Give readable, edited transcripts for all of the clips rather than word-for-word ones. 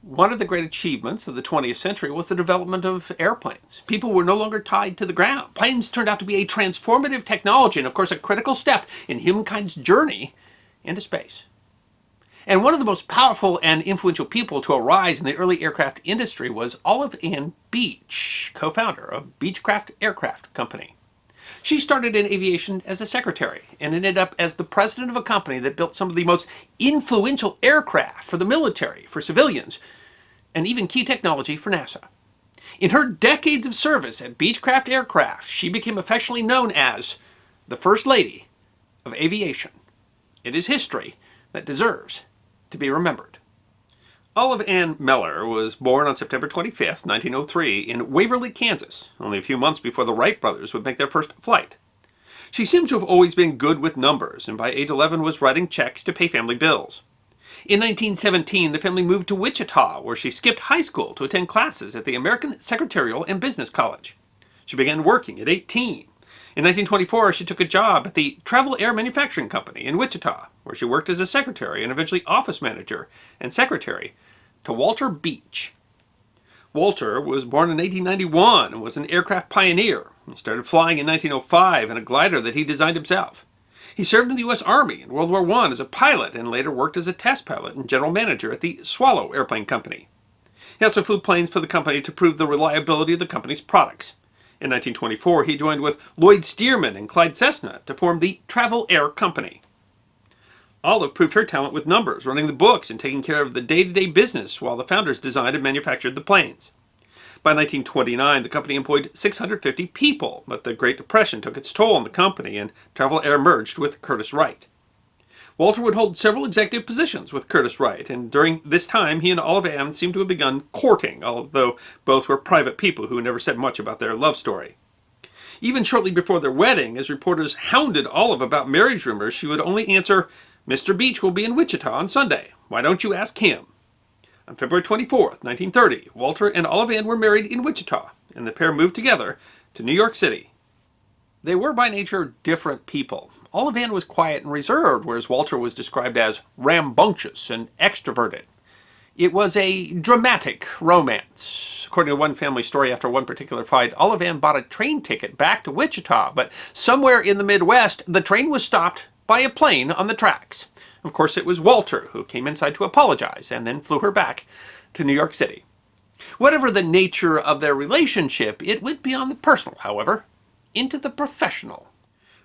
One of the great achievements of the 20th century was the development of airplanes. People were no longer tied to the ground. Planes turned out to be a transformative technology and, of course, a critical step in humankind's journey into space. And one of the most powerful and influential people to arise in the early aircraft industry was Olive Ann Beech, co-founder of Beechcraft Aircraft Company. She started in aviation as a secretary and ended up as the president of a company that built some of the most influential aircraft for the military, for civilians, and even key technology for NASA. In her decades of service at Beechcraft Aircraft, she became affectionately known as the First Lady of Aviation. It is history that deserves to be remembered. Olive Ann Meller was born on September 25, 1903, in Waverly, Kansas, only a few months before the Wright brothers would make their first flight. She seems to have always been good with numbers, and by age 11 was writing checks to pay family bills. In 1917, the family moved to Wichita, where she skipped high school to attend classes at the American Secretarial and Business College. She began working at 18. In 1924, she took a job at the Travel Air Manufacturing Company in Wichita, where she worked as a secretary and eventually office manager and secretary to Walter Beech. Walter was born in 1891 and was an aircraft pioneer. He started flying in 1905 in a glider that he designed himself. He served in the U.S. Army in World War I as a pilot and later worked as a test pilot and general manager at the Swallow Airplane Company. He also flew planes for the company to prove the reliability of the company's products. In 1924, he joined with Lloyd Stearman and Clyde Cessna to form the Travel Air Company. Olive proved her talent with numbers, running the books and taking care of the day-to-day business while the founders designed and manufactured the planes. By 1929, the company employed 650 people, but the Great Depression took its toll on the company and Travel Air merged with Curtiss-Wright. Walter would hold several executive positions with Curtiss-Wright, and during this time he and Olive Ann seemed to have begun courting, although both were private people who never said much about their love story. Even shortly before their wedding, as reporters hounded Olive about marriage rumors, she would only answer, "Mr. Beech will be in Wichita on Sunday. Why don't you ask him?" On February 24, 1930, Walter and Olive Ann were married in Wichita, and the pair moved together to New York City. They were by nature different people. Olive Ann was quiet and reserved, whereas Walter was described as rambunctious and extroverted. It was a dramatic romance. According to one family story, after one particular fight, Olive Ann bought a train ticket back to Wichita, but somewhere in the Midwest, the train was stopped by a plane on the tracks. Of course, it was Walter who came inside to apologize and then flew her back to New York City. Whatever the nature of their relationship, it went beyond the personal, however, into the professional.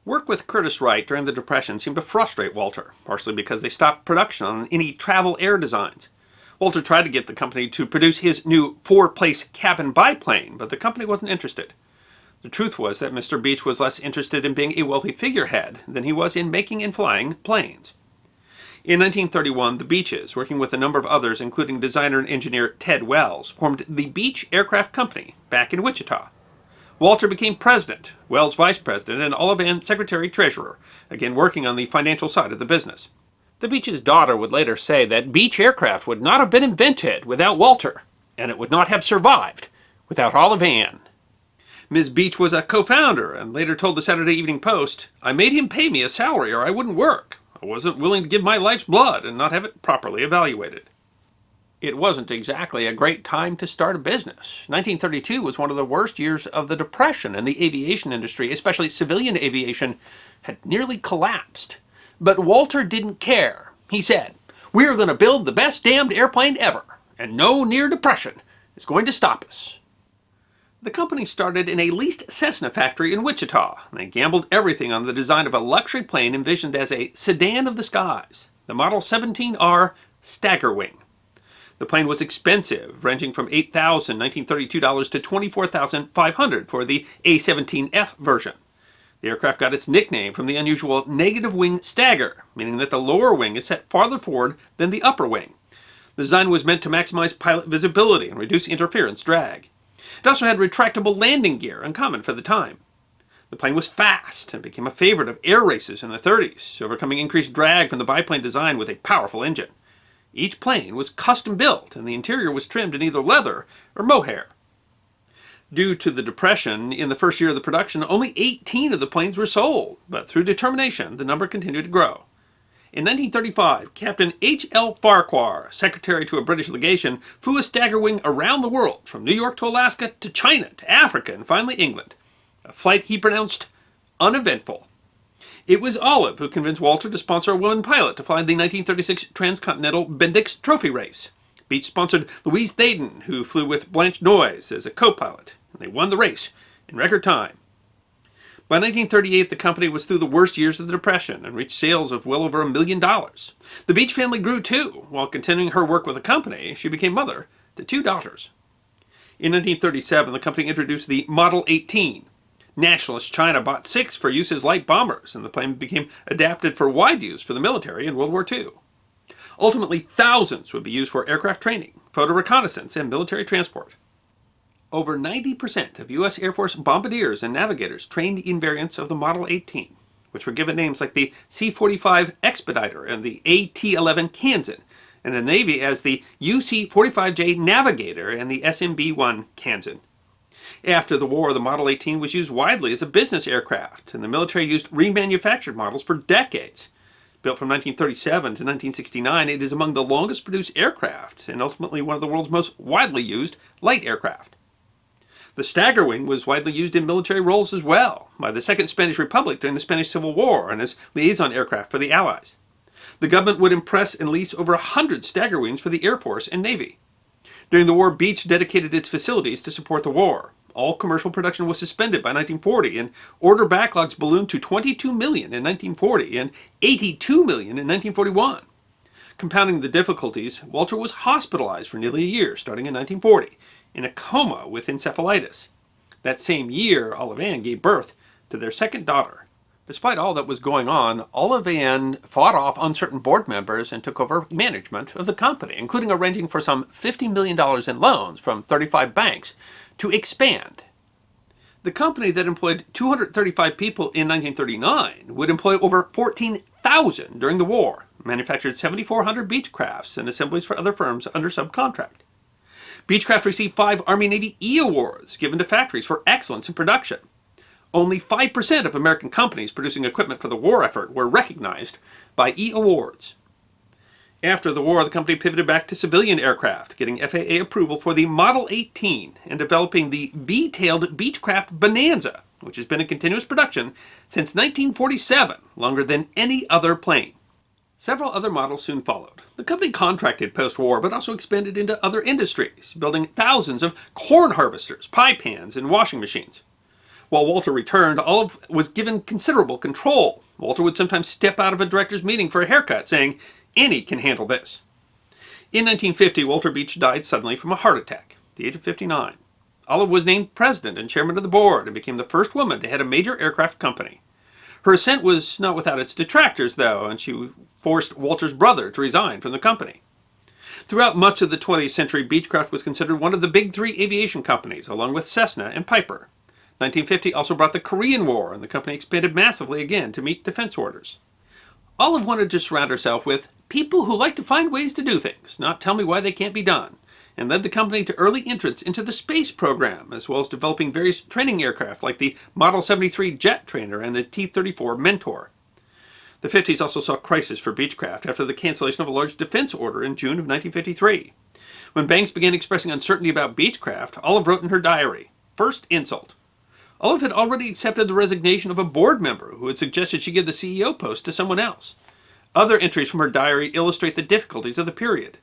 Work with Curtiss-Wright during the Depression seemed to frustrate Walter, partially because they stopped production on any Travel Air designs. Walter tried to get the company to produce his new four-place cabin biplane, but the company wasn't interested. The truth was that Mr. Beech was less interested in being a wealthy figurehead than he was in making and flying planes. In 1931, the Beeches, working with a number of others, including designer and engineer Ted Wells, formed the Beech Aircraft Company back in Wichita. Walter became president, Wells vice president, and Olive Ann secretary-treasurer, again working on the financial side of the business. The Beech's daughter would later say that Beech Aircraft would not have been invented without Walter, and it would not have survived without Olive Ann. Ms. Beech was a co-founder and later told the Saturday Evening Post, "I made him pay me a salary or I wouldn't work. I wasn't willing to give my life's blood and not have it properly evaluated." It wasn't exactly a great time to start a business. 1932 was one of the worst years of the Depression, and the aviation industry, especially civilian aviation, had nearly collapsed. But Walter didn't care. He said, "We're going to build the best damned airplane ever, and no near depression is going to stop us." The company started in a leased Cessna factory in Wichita, and they gambled everything on the design of a luxury plane envisioned as a sedan of the skies, the Model 17R Staggerwing. The plane was expensive, ranging from $8,000 $1932 to $24,500 for the A-17F version. The aircraft got its nickname from the unusual negative wing stagger, meaning that the lower wing is set farther forward than the upper wing. The design was meant to maximize pilot visibility and reduce interference drag. It also had retractable landing gear, uncommon for the time. The plane was fast and became a favorite of air races in the 30s, overcoming increased drag from the biplane design with a powerful engine. Each plane was custom built, and the interior was trimmed in either leather or mohair. Due to the Depression, in the first year of the production, only 18 of the planes were sold, but through determination, the number continued to grow. In 1935, Captain H.L. Farquhar, secretary to a British legation, flew a staggerwing around the world, from New York to Alaska to China to Africa and finally England. A flight he pronounced uneventful. It was Olive who convinced Walter to sponsor a woman pilot to fly the 1936 transcontinental Bendix Trophy race. Beech sponsored Louise Thaden, who flew with Blanche Noyes as a co-pilot, and they won the race in record time. By 1938, the company was through the worst years of the Depression and reached sales of well over $1 million. The Beech family grew too. While continuing her work with the company, she became mother to 2 daughters. In 1937, the company introduced the Model 18. Nationalist China bought 6 for use as light bombers, and the plane became adapted for wide use for the military in World War II. Ultimately, thousands would be used for aircraft training, photo reconnaissance, and military transport. Over 90% of U.S. Air Force bombardiers and navigators trained in variants of the Model 18, which were given names like the C-45 Expediter and the AT-11 Kansan, and the Navy as the UC-45J Navigator and the SMB-1 Kansan. After the war, the Model 18 was used widely as a business aircraft, and the military used remanufactured models for decades. Built from 1937 to 1969, it is among the longest produced aircraft, and ultimately one of the world's most widely used light aircraft. The Staggerwing was widely used in military roles as well, by the Second Spanish Republic during the Spanish Civil War and as liaison aircraft for the Allies. The government would impress and lease over 100 Staggerwings for the Air Force and Navy. During the war, Beech dedicated its facilities to support the war. All commercial production was suspended by 1940, and order backlogs ballooned to $22 million in 1940 and $82 million in 1941. Compounding the difficulties, Walter was hospitalized for nearly a year, starting in 1940, in a coma with encephalitis. That same year, Olive Ann gave birth to their second daughter. Despite all that was going on, Olive Ann fought off uncertain board members and took over management of the company, including arranging for some $50 million in loans from 35 banks to expand. The company that employed 235 people in 1939 would employ over 14,000 during the war, manufactured 7,400 Beechcrafts and assemblies for other firms under subcontract. Beechcraft received 5 Army-Navy E Awards given to factories for excellence in production. Only 5% of American companies producing equipment for the war effort were recognized by E Awards. After the war, the company pivoted back to civilian aircraft, getting FAA approval for the Model 18 and developing the V-tailed Beechcraft Bonanza, which has been in continuous production since 1947, longer than any other plane. Several other models soon followed. The company contracted post-war, but also expanded into other industries, building thousands of corn harvesters, pie pans, and washing machines. While Walter returned, Olive was given considerable control. Walter would sometimes step out of a director's meeting for a haircut, saying, "Annie can handle this." In 1950, Walter Beech died suddenly from a heart attack at the age of 59. Olive was named president and chairman of the board and became the first woman to head a major aircraft company. Her ascent was not without its detractors, though, and she forced Walter's brother to resign from the company. Throughout much of the 20th century, Beechcraft was considered one of the big 3 aviation companies, along with Cessna and Piper. 1950 also brought the Korean War, and the company expanded massively again to meet defense orders. Olive wanted to surround herself with people who like to find ways to do things, not tell me why they can't be done, and led the company to early entrance into the space program, as well as developing various training aircraft like the Model 73 Jet Trainer and the T-34 Mentor. The 50s also saw crisis for Beechcraft after the cancellation of a large defense order in June of 1953. When banks began expressing uncertainty about Beechcraft, Olive wrote in her diary, "First insult." Olive had already accepted the resignation of a board member who had suggested she give the CEO post to someone else. Other entries from her diary illustrate the difficulties of the period.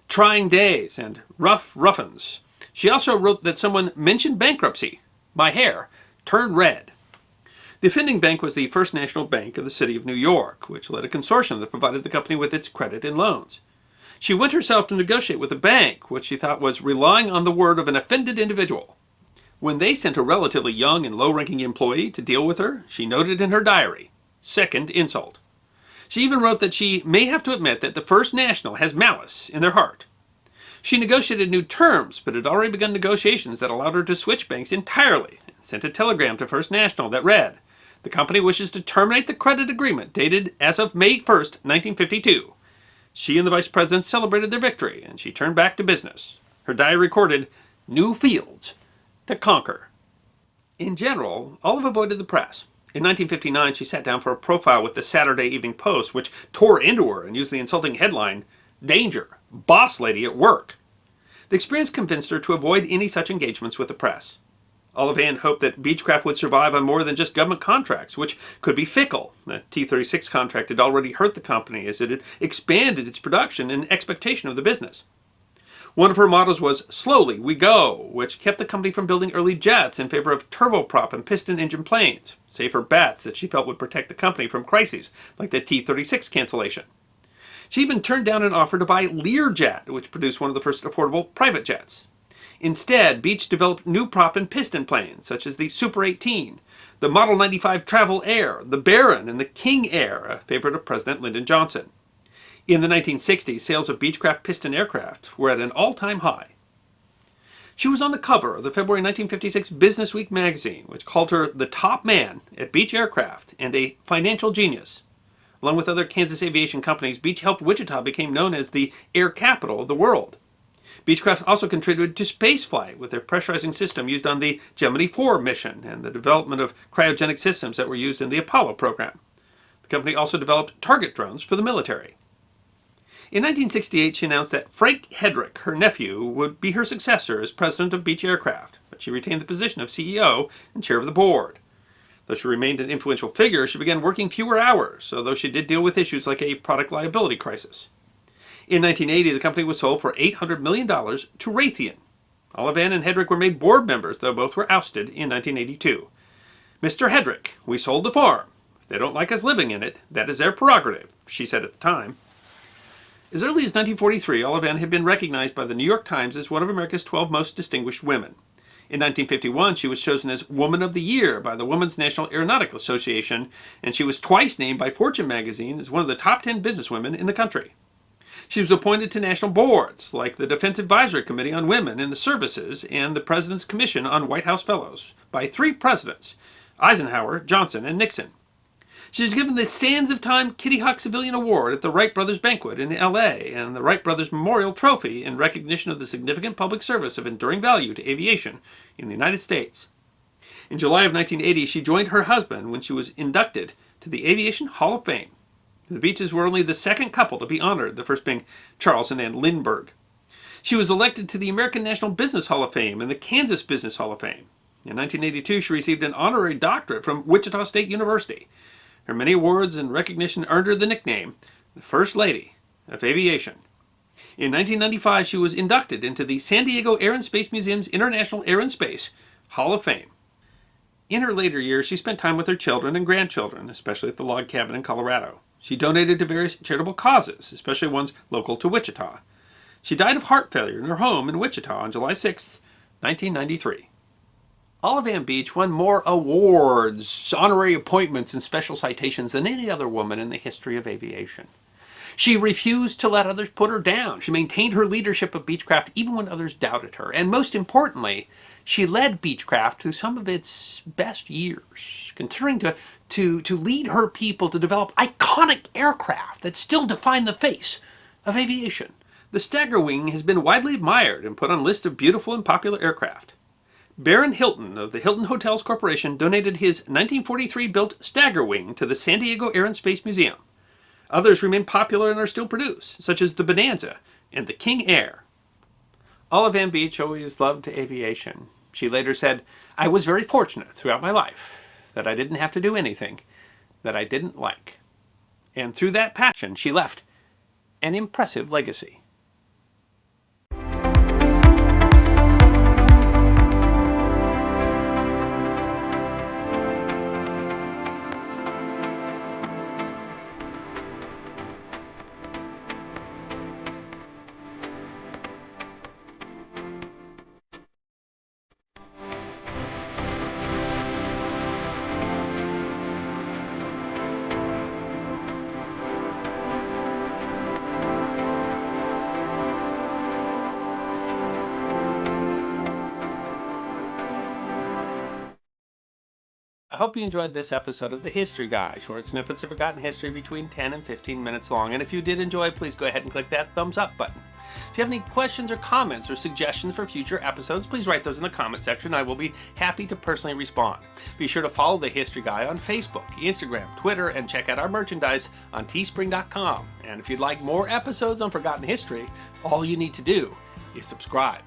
Trying days and rough rough-uns. She also wrote that someone mentioned bankruptcy. My hair turned red. The offending bank was the First National Bank of the city of New York, which led a consortium that provided the company with its credit and loans. She went herself to negotiate with the bank, which she thought was relying on the word of an offended individual. When they sent a relatively young and low-ranking employee to deal with her, she noted in her diary, "Second insult." She even wrote that she may have to admit that the First National has malice in their heart. She negotiated new terms, but had already begun negotiations that allowed her to switch banks entirely, and sent a telegram to First National that read, "The company wishes to terminate the credit agreement dated as of May 1st, 1952. She and the vice president celebrated their victory, and she turned back to business. Her diary recorded, "New fields to conquer." In general, Olive avoided the press. In 1959, she sat down for a profile with the Saturday Evening Post, which tore into her and used the insulting headline, "Danger, Boss Lady at Work." The experience convinced her to avoid any such engagements with the press. Olive Ann hoped that Beechcraft would survive on more than just government contracts, which could be fickle. The T-36 contract had already hurt the company as it had expanded its production in expectation of the business. One of her mottos was "Slowly we go," which kept the company from building early jets in favor of turboprop and piston engine planes, safer bets that she felt would protect the company from crises like the T-36 cancellation. She even turned down an offer to buy Learjet, which produced one of the first affordable private jets. Instead, Beech developed new prop and piston planes, such as the Super 18, the Model 95 Travel Air, the Baron, and the King Air, a favorite of President Lyndon Johnson. In the 1960s, sales of Beechcraft piston aircraft were at an all-time high. She was on the cover of the February 1956 Business Week magazine, which called her the top man at Beech Aircraft and a financial genius. Along with other Kansas aviation companies, Beech helped Wichita become known as the air capital of the world. Beechcraft also contributed to spaceflight with their pressurizing system used on the Gemini 4 mission and the development of cryogenic systems that were used in the Apollo program. The company also developed target drones for the military. In 1968, she announced that Frank Hedrick, her nephew, would be her successor as president of Beech Aircraft, but she retained the position of CEO and chair of the board. Though she remained an influential figure, she began working fewer hours, although she did deal with issues like a product liability crisis. In 1980, the company was sold for $800 million to Raytheon. Olive Ann and Hedrick were made board members, though both were ousted in 1982. "Mr. Hedrick, we sold the farm. If they don't like us living in it, that is their prerogative," she said at the time. As early as 1943, Olive Ann had been recognized by the New York Times as one of America's 12 most distinguished women. In 1951, she was chosen as Woman of the Year by the Women's National Aeronautical Association, and she was twice named by Fortune magazine as one of the top 10 businesswomen in the country. She was appointed to national boards, like the Defense Advisory Committee on Women in the Services and the President's Commission on White House Fellows, by 3 presidents, Eisenhower, Johnson, and Nixon. She was given the Sands of Time Kitty Hawk Civilian Award at the Wright Brothers Banquet in L.A. and the Wright Brothers Memorial Trophy in recognition of the significant public service of enduring value to aviation in the United States. In July of 1980, she joined her husband when she was inducted to the Aviation Hall of Fame. The Beeches were only the second couple to be honored, the first being Charles and Ann Lindbergh. She was elected to the American National Business Hall of Fame and the Kansas Business Hall of Fame. In 1982, she received an honorary doctorate from Wichita State University. Her many awards and recognition earned her the nickname, the First Lady of Aviation. In 1995, she was inducted into the San Diego Air and Space Museum's International Air and Space Hall of Fame. In her later years, she spent time with her children and grandchildren, especially at the log cabin in Colorado. She donated to various charitable causes, especially ones local to Wichita. She died of heart failure in her home in Wichita on July 6, 1993. Olive Ann Beech won more awards, honorary appointments, and special citations than any other woman in the history of aviation. She refused to let others put her down. She maintained her leadership of Beechcraft even when others doubted her. And most importantly, she led Beechcraft through some of its best years, continuing to lead her people to develop iconic aircraft that still define the face of aviation. The Staggerwing has been widely admired and put on lists of beautiful and popular aircraft. Baron Hilton of the Hilton Hotels Corporation donated his 1943-built Staggerwing to the San Diego Air and Space Museum. Others remain popular and are still produced, such as the Bonanza and the King Air. Olive Ann Beech always loved aviation. She later said, "I was very fortunate throughout my life that I didn't have to do anything that I didn't like." And through that passion, she left an impressive legacy. hope you enjoyed this episode of The History Guy, short snippets of forgotten history between 10 and 15 minutes long. And if you did enjoy, please go ahead and click that thumbs up button. If you have any questions or comments or suggestions for future episodes, please write those in the comment section. I will be happy to personally respond. Be sure to follow The History Guy on Facebook, Instagram, Twitter, and check out our merchandise on teespring.com. And if you'd like more episodes on forgotten history, all you need to do is subscribe.